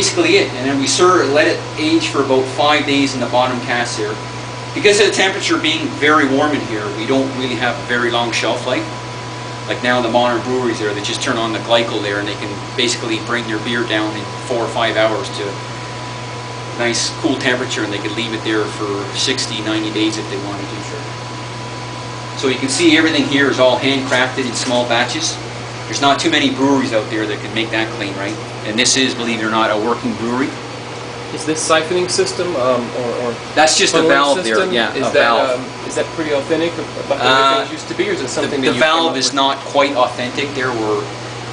basically it. And then we let it age for about 5 days in the bottom cask here. Because of the temperature being very warm in here, we don't really have a very long shelf life. Like now in the modern breweries there, they just turn on the glycol there and they can basically bring their beer down in 4 or 5 hours to a nice cool temperature, and they could leave it there for 60, 90 days if they wanted to. So you can see everything here is all handcrafted in small batches. There's not too many breweries out there that can make that claim, right? And this is, believe it or not, a working brewery. Is this siphoning system or that's just a valve there? Yeah, is a valve. Is that pretty authentic about the way things used to be, or is it something that the valve is not quite authentic there? We're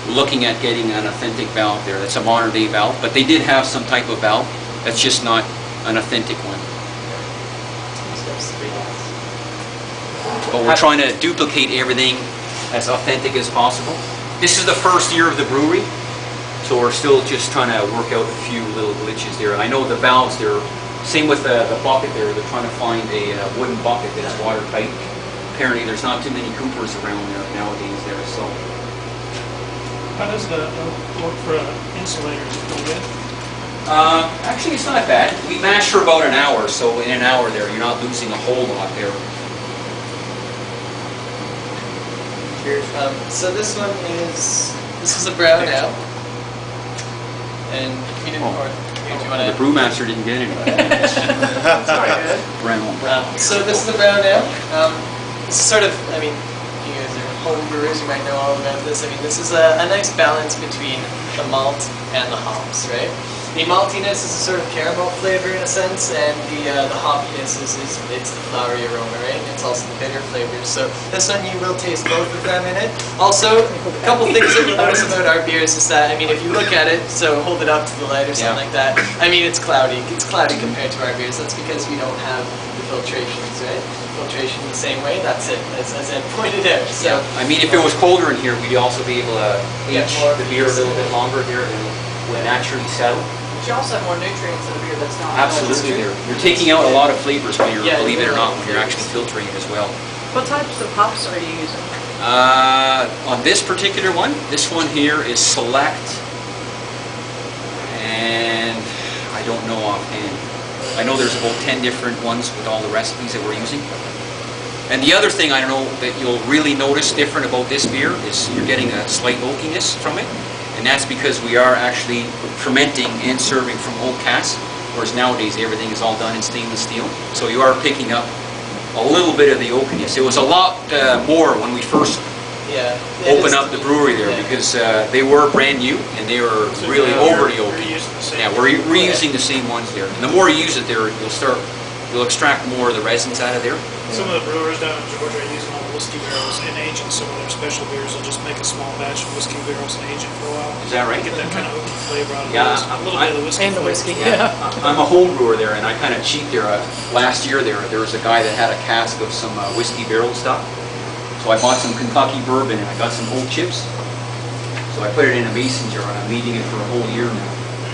looking at getting an authentic valve there. That's a modern day valve, but they did have some type of valve. That's just not an authentic one. But we're trying to duplicate everything as authentic as possible. This is the first year of the brewery, so we're still just trying to work out a few little glitches there. I know the valves there, same with the bucket there, they're trying to find a wooden bucket that's watertight. Apparently there's not too many Coopers around there nowadays there, so. How does the work for insulators? Good? Actually it's not bad. We mash for about an hour, so in an hour there you're not losing a whole lot there. So this one is a brown ale, and we didn't pour it. Do you want The to? brewmaster didn't get any. That's very good. Brown. So this is a brown ale. This is sort of, I mean, you guys are home brewers, you might know all about this. I mean, this is a nice balance between the malt and the hops, right? The maltiness is a sort of caramel flavor in a sense, and the hoppiness is it's the flowery aroma, right? It's also the bitter flavors. So this one you will taste both of them in it. Also, a couple things that you'll notice about our beers is that, I mean, if you look at it, so hold it up to the light or something like that. I mean, it's cloudy. It's cloudy compared to our beers. That's because we don't have the filtrations, right? Filtration the same way. That's it, as Ed pointed out. So I mean, if it was colder in here, we'd also be able to age more the beer a little bit longer here and it would naturally settle. But you also have more nutrients in a beer that's not. Absolutely, you're taking out a lot of flavors when you're, Yeah, believe it or really. not, when you're actually filtering it as well. What types of hops are you using? On this particular one, this one here is Select, and I don't know offhand. I know there's about 10 different ones with all the recipes that we're using. And the other thing I know that you'll really notice different about this beer is you're getting a slight oakiness from it. And that's because we are actually fermenting and serving from oak casks, whereas nowadays everything is all done in stainless steel. So you are picking up a little bit of the oakiness. It was a lot more when we first opened up the brewery there because they were brand new and they were really overly oaky. Yeah, we're reusing the same ones there. And the more you use it there, you'll extract more of the resins out of there. Some of the brewers down in Georgia are using all the whiskey barrels and aging some of their special beers. They'll just make a small batch of whiskey barrels and age it for a while. Is that right? Get that kind of oaky flavor out of Yeah, it. A little bit of the whiskey. And the whiskey, flavor. yeah. I'm a home brewer there, and I kind of cheat there. Last year there was a guy that had a cask of some whiskey barrel stuff. So I bought some Kentucky bourbon and I got some old chips. So I put it in a mason jar and I'm eating it for a whole year now.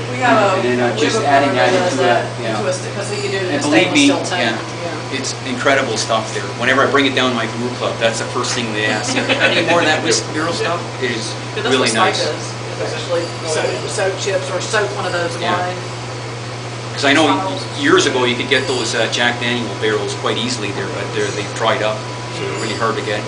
We have And then just adding that into it. Yeah. Because we can do it in And a believe me, stainless steel tank. it's incredible stuff there. Whenever I bring it down to my brew club, that's the first thing they ask. Any more of that whiskey barrel stuff? It is That's really what nice. Spike does. Especially soak chips or soak one of those Yeah. wine. Because I know years ago you could get those Jack Daniel barrels quite easily there, but they've dried up, so they're really hard to get.